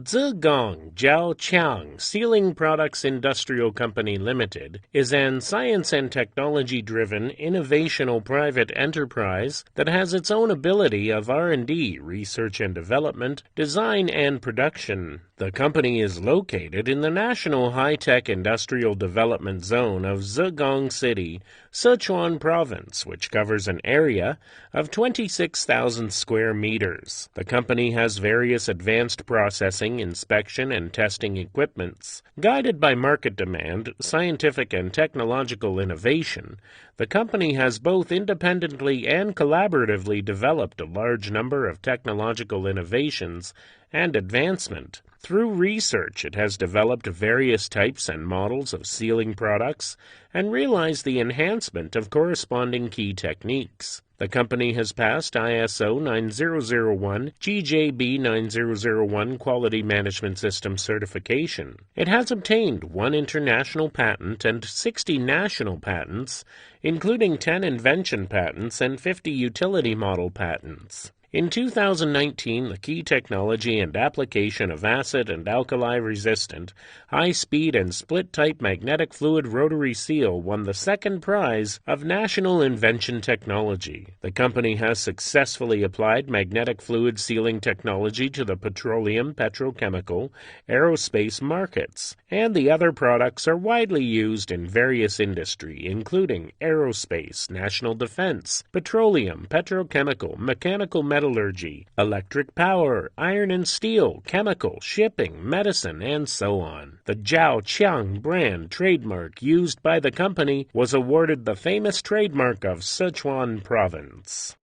Zigong Zhaoqiang Sealing Products Industrial Company Limited is an science and technology-driven, innovational private enterprise that has its own ability of R&D, research and development, design and production. The company is located in the National High-Tech Industrial Development Zone of Zigong City, Sichuan Province, which covers an area of 26,000 square meters. The company has various advanced processing, inspection, and testing equipments. Guided by market demand, scientific and technological innovation, the company has both independently and collaboratively developed a large number of technological innovations and advancement. Through research, it has developed various types and models of sealing products and realized the enhancement of corresponding key techniques. The company has passed ISO 9001 GJB 9001 Quality Management System certification. It has obtained 1 international patent and 60 national patents, including 10 invention patents and 50 utility model patents. In 2019, the key technology and application of acid and alkali-resistant, high-speed and split-type magnetic fluid rotary seal won the second prize of National Invention Technology. The company has successfully applied magnetic fluid sealing technology to the petroleum, petrochemical, aerospace markets, and the other products are widely used in various industry, including aerospace, national defense, petroleum, petrochemical, mechanical metallurgy, electric power, iron and steel, chemical, shipping, medicine, and so on. The Zhaoqiang brand trademark used by the company was awarded the famous trademark of Sichuan Province.